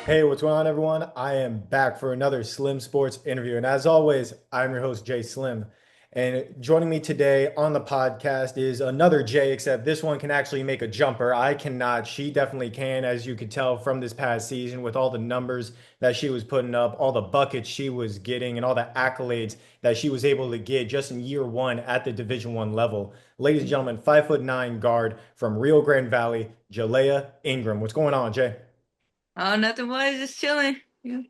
Hey, what's going on, everyone? I am back for another Slim Sports interview. And as always, I'm your host, Jay Slim. And joining me today on the podcast is another Jay, except this one can actually make a jumper. I cannot. She definitely can, as you could tell from this past season with all the numbers that she was putting up, all the buckets she was getting, and all the accolades that she was able to get just in year one at the Division One level. Ladies and gentlemen, 5'9" guard from Rio Grande Valley, Jalayah Ingram. What's going on, Jay? Oh, nothing much, just chilling. Yeah.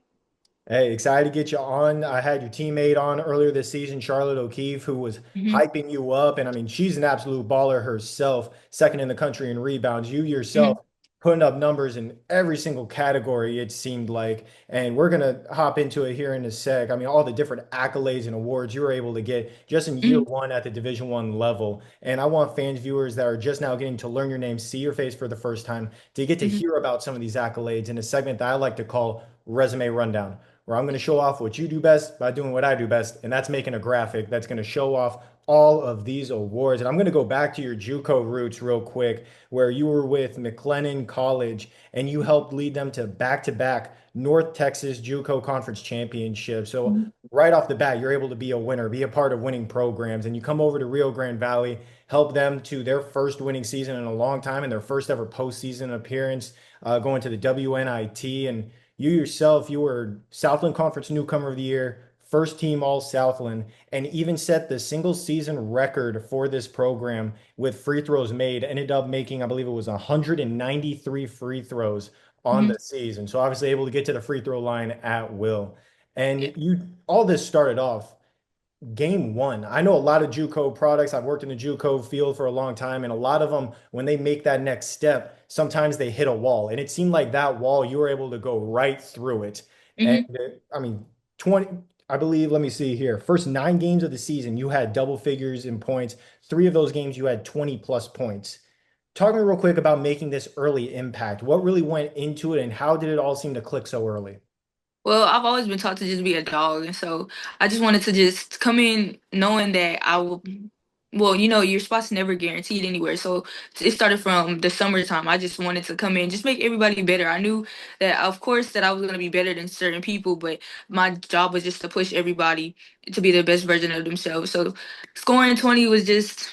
Hey, excited to get you on. I had your teammate on earlier this season, Charlotte O'Keefe, who was hmm hyping you up. And I mean, she's an absolute baller herself, second in the country in rebounds. You hmm yourself putting up numbers in every single category, it seemed like. And we're going to hop into it here in a sec. I mean, all the different accolades and awards you were able to get just in year hmm one at the Division One level. And I want fans, viewers that are just now getting to learn your name, see your face for the first time, to get to hmm hear about some of these accolades in a segment that I like to call Resume Rundown, where I'm going to show off what you do best by doing what I do best, and that's making a graphic that's going to show off all of these awards. And I'm going to go back to your JUCO roots real quick, where you were with McLennan College and you helped lead them to back-to-back North Texas JUCO Conference Championships. So right off the bat, you're able to be a winner, be a part of winning programs, and you come over to Rio Grande Valley, help them to their first winning season in a long time and their first ever postseason appearance, going to the WNIT. And you yourself, you were Southland Conference Newcomer of the Year, first team All Southland, and even set the single season record for this program with free throws made. Ended up making, I believe it was 193 free throws on hmm the season. So obviously able to get to the free throw line at will. Yeah. And you, all this started off game one. I know a lot of JUCO products. I've worked in the JUCO field for a long time, and a lot of them, when they make that next step, sometimes they hit a wall. And it seemed like that wall, you were able to go right through it. And hmm I mean, 20, I believe, let me see here. First 9 games of the season, you had double figures in points. 3 of those games, you had 20 plus points. Talk to me real quick about making this early impact. What really went into it, and how did it all seem to click so early? Well, I've always been taught to just be a dog, and so I just wanted to just come in knowing that I will. Well, your spot's never guaranteed anywhere. So it started from the summertime. I just wanted to come in, just make everybody better. I knew that, of course, that I was gonna be better than certain people, but my job was just to push everybody to be the best version of themselves. So scoring 20 was it's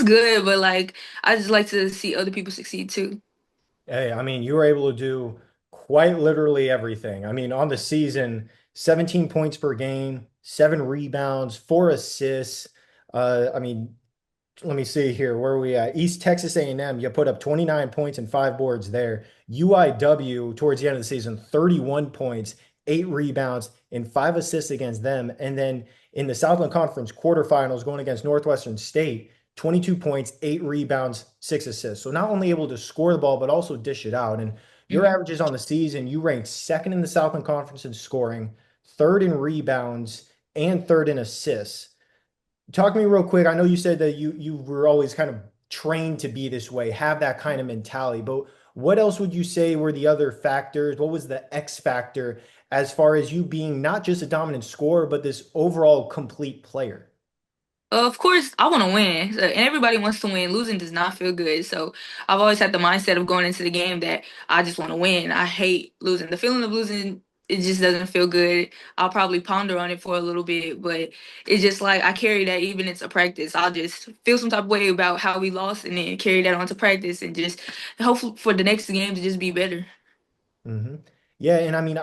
good, but like I just like to see other people succeed too. Hey, I mean, you were able to do quite literally everything. I mean, on the season, 17 points per game, 7 rebounds, 4 assists. I mean, let me see here. Where are we at? East Texas A&M, you put up 29 points and 5 boards there. UIW, towards the end of the season, 31 points, 8 rebounds, and 5 assists against them. And then in the Southland Conference quarterfinals, going against Northwestern State, 22 points, 8 rebounds, 6 assists. So not only able to score the ball, but also dish it out. And your hmm averages on the season, you ranked second in the Southland Conference in scoring, third in rebounds, and third in assists. Talk to me real quick. I know you said that you were always kind of trained to be this way, have that kind of mentality, but what else would you say were the other factors? What was the X factor as far as you being not just a dominant scorer, but this overall complete player? Of course, I want to win, and everybody wants to win. Losing does not feel good. So I've always had the mindset of going into the game that I just want to win. I hate losing. The feeling of losing, it just doesn't feel good. I'll probably ponder on it for a little bit, but it's just like I carry that even into practice. I'll just feel some type of way about how we lost, and then carry that onto practice, and just hopefully for the next game to just be better. Hmm. Yeah, and I mean,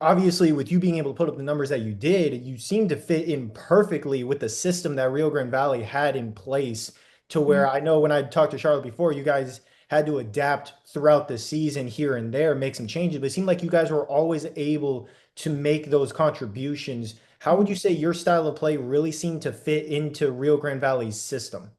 obviously, with you being able to put up the numbers that you did, you seem to fit in perfectly with the system that Rio Grande Valley had in place. To where I know when I talked to Charlotte before, you guys had to adapt throughout the season here and there, make some changes, but it seemed like you guys were always able to make those contributions. How would you say your style of play really seemed to fit into Rio Grande Valley's system?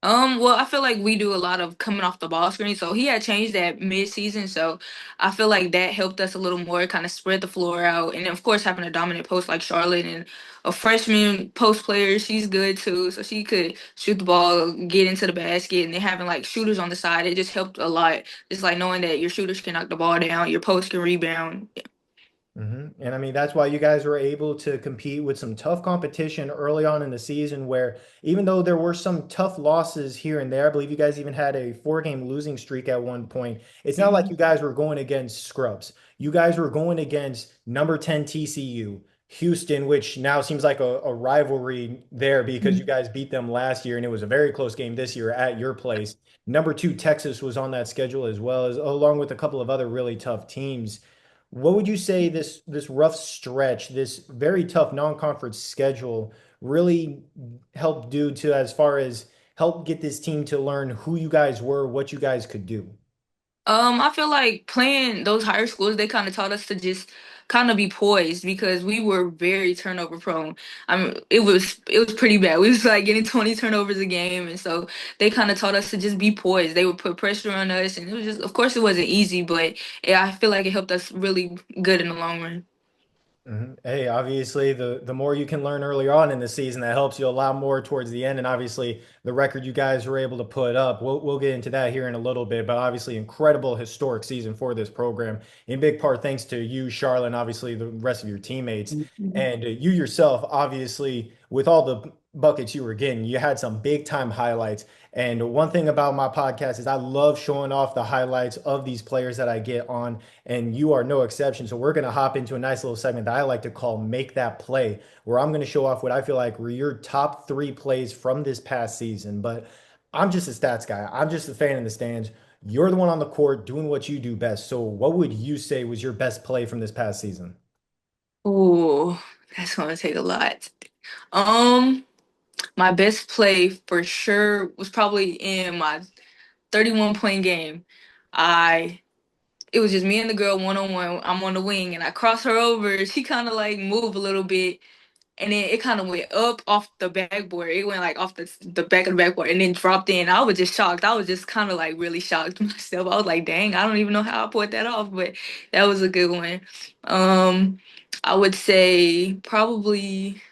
Well, I feel like we do a lot of coming off the ball screen. So he had changed that mid-season. So I feel like that helped us a little more, kind of spread the floor out. And then, of course, having a dominant post like Charlotte and a freshman post player, she's good too. So she could shoot the ball, get into the basket, and then having like shooters on the side, it just helped a lot. Just like knowing that your shooters can knock the ball down, your post can rebound. And I mean, that's why you guys were able to compete with some tough competition early on in the season, where even though there were some tough losses here and there, I believe you guys even had a 4 game losing streak at one point. It's not like Mhm. you guys were going against scrubs. You guys were going against number 10 TCU, Houston, which now seems like a rivalry there because you Mhm. guys beat them last year and it was a very close game this year at your place. Number two, Texas was on that schedule as well as along with a couple of other really tough teams. What would you say this rough stretch, this very tough non-conference schedule really helped do to as far as help get this team to learn who you guys were, what you guys could do? I feel like playing those higher schools, they kind of taught us to just kind of be poised because we were very turnover prone. I mean, it was pretty bad. We was like getting 20 turnovers a game, and so they kind of taught us to just be poised. They would put pressure on us, and it was just, of course, it wasn't easy, but yeah, I feel like it helped us really good in the long run. Hey, obviously, the more you can learn earlier on in the season, that helps you a lot more towards the end. And obviously, the record you guys were able to put up, we'll get into that here in a little bit. But obviously, incredible historic season for this program, in big part thanks to you, Charlotte, and obviously the rest of your teammates. Mhm. And you yourself, obviously, with all the buckets you were getting, you had some big time highlights. And one thing about my podcast is I love showing off the highlights of these players that I get on, and you are no exception. So we're going to hop into a nice little segment that I like to call Make That Play, where I'm going to show off what I feel like were your top 3 plays from this past season. But I'm just a stats guy. I'm just a fan in the stands. You're the one on the court doing what you do best. So what would you say was your best play from this past season? Ooh, that's gonna take a lot. Um, my best play for sure was probably in my 31 point game. I It was just me and the girl one on one. I'm on the wing and I cross her over. She kind of like moved a little bit and then it kind of went up off the backboard. It went like off the back of the backboard and then dropped in. I was just shocked. I was just kind of like really shocked myself. I was like, dang, I don't even know how I pulled that off, but that was a good one. Um, I would say probably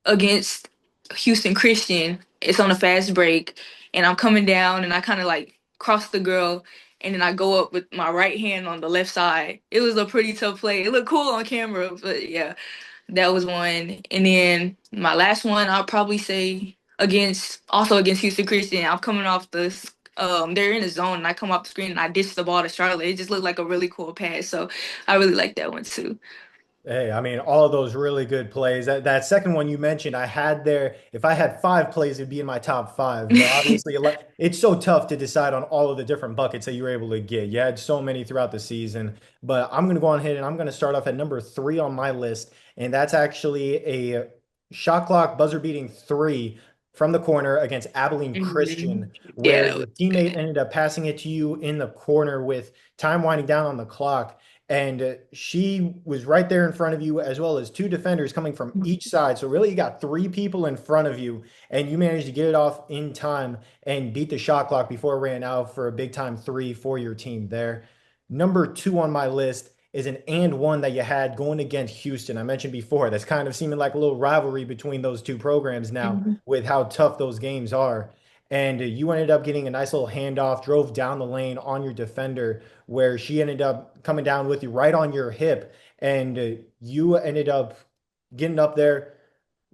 against Houston Christian. It's on a fast break, and I'm coming down, and I kind of like cross the girl, and then I go up with my right hand on the left side. It was a pretty tough play. It looked cool on camera, but yeah, that was one. And then my last one, I'll probably say against Houston Christian. I'm coming off they're in the zone, and I come off the screen and I dish the ball to Charlotte. It just looked like a really cool pass, so I really like that one too. Hey, I mean, all of those really good plays. That second one you mentioned, I had there. If I had 5 plays, it'd be in my top five. But obviously, it's so tough to decide on all of the different buckets that you were able to get. You had so many throughout the season. But I'm going to go on ahead and I'm going to start off at number 3 on my list. And that's actually a shot clock buzzer beating three from the corner against Abilene Mhm. Christian, Yeah, where that your was teammate bad. ended up passing it to you in the corner with time winding down on the clock. And she was right there in front of you, as well as 2 defenders coming from each side. So really, you got 3 people in front of you, and you managed to get it off in time and beat the shot clock before it ran out for a big time three for your team there. Number 2 on my list is an and one that you had going against Houston. I mentioned before, that's kind of seeming like a little rivalry between those 2 programs now Mhm. with how tough those games are. And you ended up getting a nice little handoff, drove down the lane on your defender where she ended up coming down with you right on your hip, and you ended up getting up there,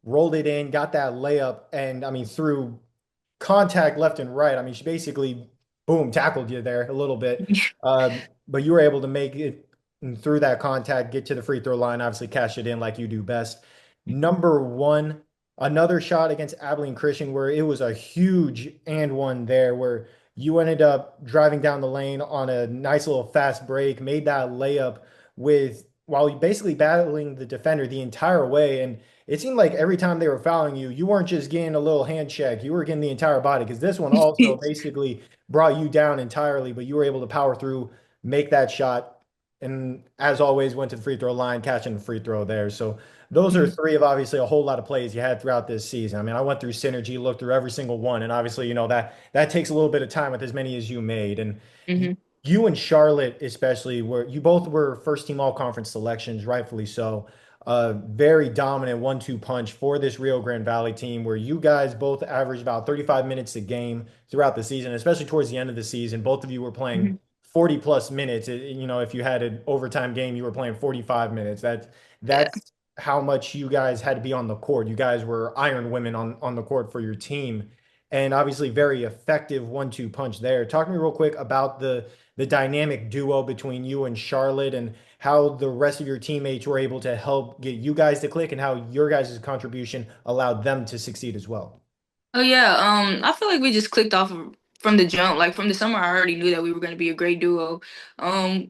rolled it in, got that layup, and I mean through contact left and right. I mean she basically boom tackled you there a little bit, but you were able to make it through that contact, get to the free throw line, obviously cash it in like you do best. Number one, another shot against Abilene Christian where it was a huge and one there where you ended up driving down the lane on a nice little fast break, made that layup with while basically battling the defender the entire way. And it seemed like every time they were fouling you, you weren't just getting a little hand check, you were getting the entire body because this one also basically brought you down entirely, but you were able to power through, make that shot, and as always, went to the free throw line, catching the free throw there. So those are Mhm. 3 of obviously a whole lot of plays you had throughout this season. I mean, I went through synergy, looked through every single one, and obviously, that takes a little bit of time with as many as you made. And Mhm. you and Charlotte, especially, were you both were first team all conference selections, rightfully so. Very dominant 1-2 punch for this Rio Grande Valley team, where you guys both averaged about 35 minutes a game throughout the season, especially towards the end of the season. Both of you were playing Mhm. 40 plus minutes. If you had an overtime game, you were playing 45 minutes. Yeah. That's how much you guys had to be on the court. You guys were iron women on the court for your team. And obviously very effective 1-2 punch there. Talk to me real quick about the dynamic duo between you and Charlotte and how the rest of your teammates were able to help get you guys to click and how your guys' contribution allowed them to succeed as well. Oh yeah, I feel like we just clicked off from the jump. Like from the summer, I already knew that we were going to be a great duo.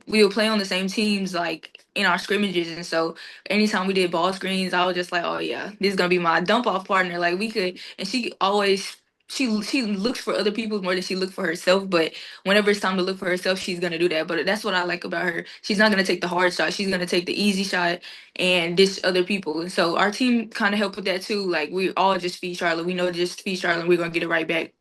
We would play on the same teams, like in our scrimmages, and so anytime we did ball screens, I was just like, oh yeah, this is gonna be my dump off partner. Like we could, and she always. She looks for other people more than she look for herself, but whenever it's time to look for herself, she's gonna do that. But that's what I like about her. She's not gonna take the hard shot. She's gonna take the easy shot and ditch other people. And so our team kind of helped with that too. Like we all just feed Charlotte. We know to just feed Charlotte and we're gonna get it right back.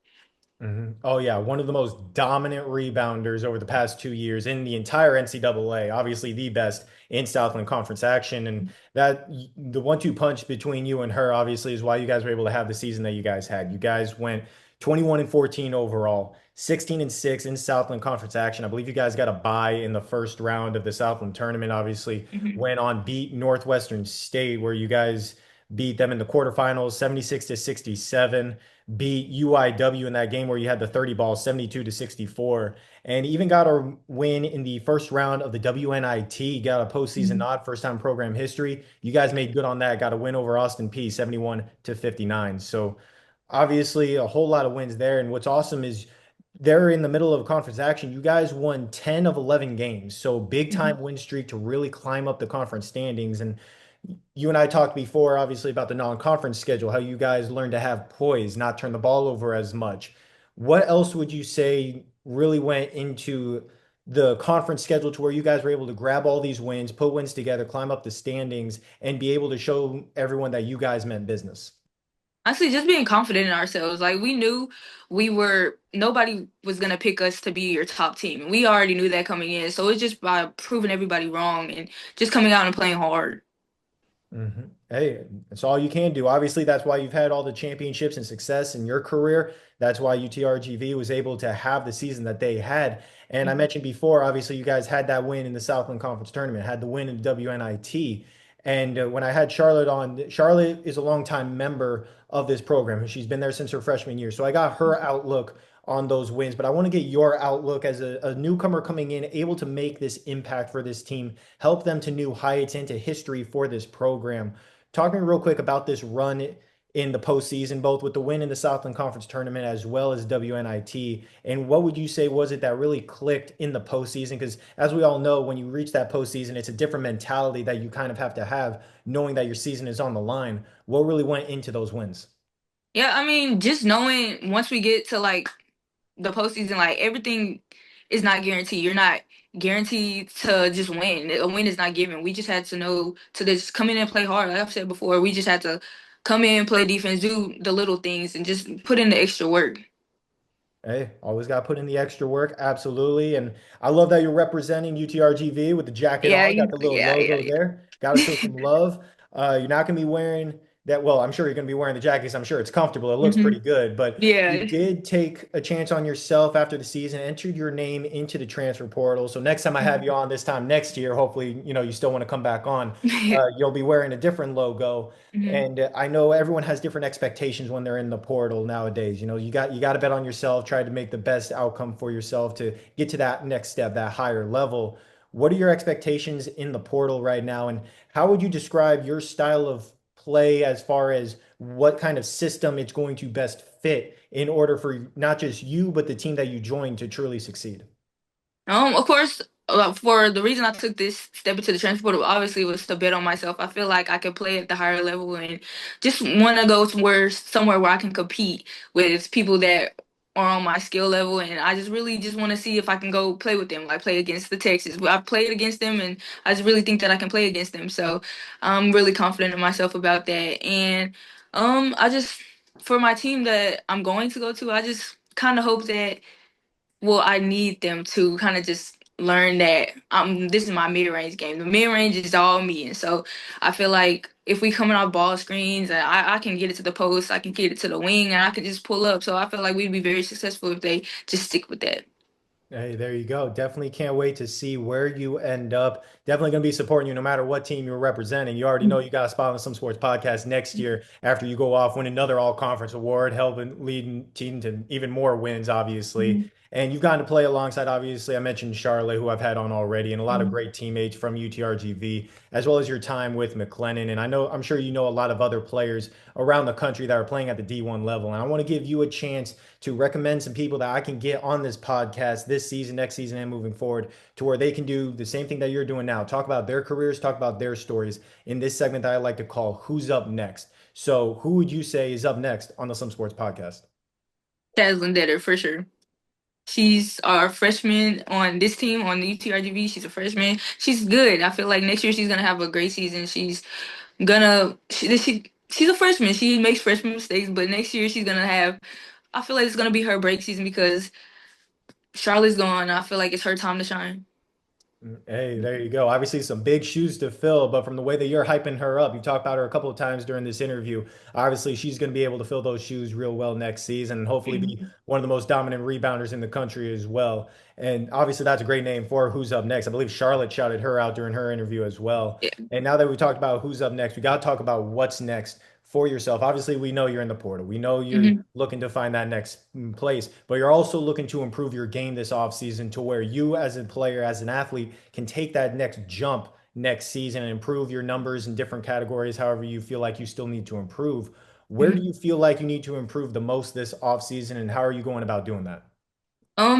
Oh yeah, one of the most dominant rebounders over the past 2 years in the entire NCAA. Obviously, the best in Southland Conference action, and that the 1-2 punch between you and her obviously is why you guys were able to have the season that you guys had. You guys went 21 and 14 overall, 16 and 6 in Southland Conference action. I believe you guys got a bye in the first round of the Southland tournament. Obviously, Hmm. went on beat Northwestern State, where you guys beat them in the quarterfinals, 76 to 67, beat UIW in that game where you had the 30 balls 72 to 64, and even got a win in the first round of the WNIT, got a postseason Hmm. nod, first time program history. You guys made good on that, got a win over Austin P 71 to 59. So obviously a whole lot of wins there. And what's awesome is they're in the middle of conference action. You guys won 10 of 11 games. So big Hmm. time win streak to really climb up the conference standings. And you and I talked before, obviously, about the non-conference schedule, how you guys learn to have poise, not turn the ball over as much. What else would you say really went into the conference schedule to where you guys were able to grab all these wins, put wins together, climb up the standings, and be able to show everyone that you guys meant business? Honestly, just being confident in ourselves. Like we knew nobody was gonna pick us to be your top team. And we already knew that coming in. So it's just by proving everybody wrong and just coming out and playing hard. Hey, that's all you can do. Obviously, that's why you've had all the championships and success in your career. That's why UTRGV was able to have the season that they had. And I Mhm. mentioned before, obviously, you guys had that win in the Southland Conference Tournament, had the win in the WNIT. And when I had Charlotte on, Charlotte is a longtime member of this program. She's been there since her freshman year. So I got her outlook on those wins. But I want to get your outlook as a newcomer coming in, able to make this impact for this team, help them to new heights, into history for this program. Talk to me real quick about this run in the postseason, both with the win in the Southland Conference Tournament as well as WNIT. And what would you say was it that really clicked in the postseason? Because as we all know, when you reach that postseason, it's a different mentality that you kind of have, knowing that your season is on the line. What really went into those wins? Yeah, I mean, just knowing once we get to like the postseason, like everything is not guaranteed. You're not guaranteed to just win. A win is not given. We just had to know to just come in and play hard. Like I've said before, we just had to come in, play defense, do the little things, and just put in the extra work. Hey, always got to put in the extra work. Absolutely. And I love that you're representing UTRGV with the jacket Yeah, on, got the little yeah, logo there. Got to show some love. You're not going to be wearing that. Well, I'm sure you're going to be wearing the jacket 'cause I'm sure it's comfortable. It looks hmm pretty good. But you yeah. did take a chance on yourself after the season, entered your name into the transfer portal. So next time I have you on this time next year, hopefully, you still want to come back on. You'll be wearing a different logo. Hmm. And I know everyone has different expectations when they're in the portal nowadays. You got to bet on yourself, try to make the best outcome for yourself to get to that next step, that higher level. What are your expectations in the portal right now, and how would you describe your style of play as far as what kind of system it's going to best fit in order for not just you, but the team that you join to truly succeed? Of course, for the reason I took this step into the transfer portal, obviously was to bet on myself. I feel like I could play at the higher level and just want to go somewhere where I can compete with people that are on my skill level, and I just really just want to see if I can go play with them, like play against the Texas. I've played against them, and I just really think that I can play against them. So I'm really confident in myself about that, and I just for my team that I'm going to go to, I just kind of hope that well, I need them to kind of just learn that this is my mid range game. The mid range is all me, and so I feel like if we come in our ball screens, and I can get it to the post, I can get it to the wing, and I can just pull up. So I feel like we'd be very successful if they just stick with that. Hey, there you go. Definitely can't wait to see where you end up. Definitely going to be supporting you no matter what team you're representing. You already know you got a spot on Some Sports Podcast next year after you go off, win another all conference award, helping leading team to even more wins, obviously. Mhm. And you've gotten to play alongside, obviously, I mentioned Charlotte, who I've had on already, and a lot of Mhm. great teammates from UTRGV, as well as your time with McLennan. And I'm sure you know a lot of other players around the country that are playing at the D1 level. And I want to give you a chance to recommend some people that I can get on this podcast this season, next season, and moving forward to where they can do the same thing that you're doing now. Talk about their careers, talk about their stories in this segment that I like to call Who's Up Next. So, who would you say is up next on the Some Sports podcast? Shaslyn Detter for sure. She's our freshman on this team on the UTRGV. She's a freshman. She's good. I feel like next year she's gonna have a great season. She's a freshman. She makes freshman mistakes, but next year she's gonna have. I feel like it's gonna be her break season because Charlotte's gone. I feel like it's her time to shine. Hey, there you go. Obviously, some big shoes to fill, but from the way that you're hyping her up, you talked about her a couple of times during this interview. Obviously, she's going to be able to fill those shoes real well next season and hopefully be Mhm. one of the most dominant rebounders in the country as well. And obviously, that's a great name for who's up next. I believe Charlotte shouted her out during her interview as well. Yeah. And now that we talked about who's up next, we got to talk about what's next for yourself. Obviously, we know you're in the portal. We know you're Mhm. looking to find that next place, but you're also looking to improve your game this offseason to where you, as a player, as an athlete, can take that next jump next season and improve your numbers in different categories, however you feel like you still need to improve. Where do Mhm. you feel like you need to improve the most this offseason, and how are you going about doing that?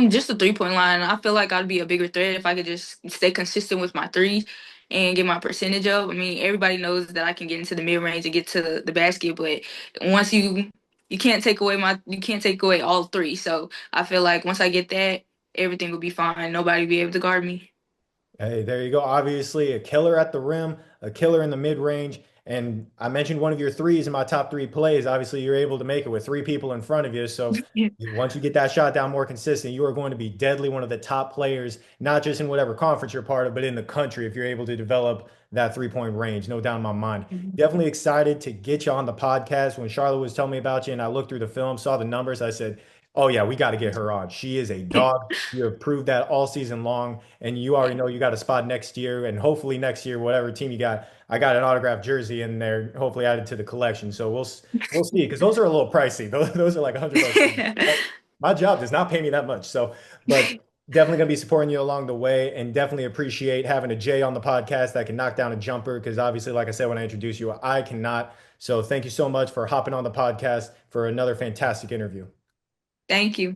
Just the 3-point line. I feel like I'd be a bigger threat if I could just stay consistent with my threes and get my percentage up. I mean, everybody knows that I can get into the mid range and get to the basket, but once you can't take away all three. So I feel like once I get that, everything will be fine. Nobody will be able to guard me. Hey, there you go. Obviously, a killer at the rim, a killer in the mid range. And I mentioned one of your threes in my top three plays. Obviously, you're able to make it with three people in front of you. So once you get that shot down more consistent, you are going to be deadly, one of the top players, not just in whatever conference you're part of, but in the country if you're able to develop that 3-point range. No doubt in my mind. Definitely excited to get you on the podcast. When Charlotte was telling me about you and I looked through the film, saw the numbers, I said, oh, yeah, we got to get her on. She is a dog. You have proved that all season long, and you already know you got a spot next year, and hopefully next year, whatever team you got, I got an autographed jersey in there, hopefully added to the collection. So we'll see, because those are a little pricey. Those are like $100. My job does not pay me that much, so but definitely gonna be supporting you along the way, and definitely appreciate having a Jay on the podcast that can knock down a jumper, because obviously, like I said when I introduced you, I cannot. So thank you so much for hopping on the podcast for another fantastic interview. Thank you.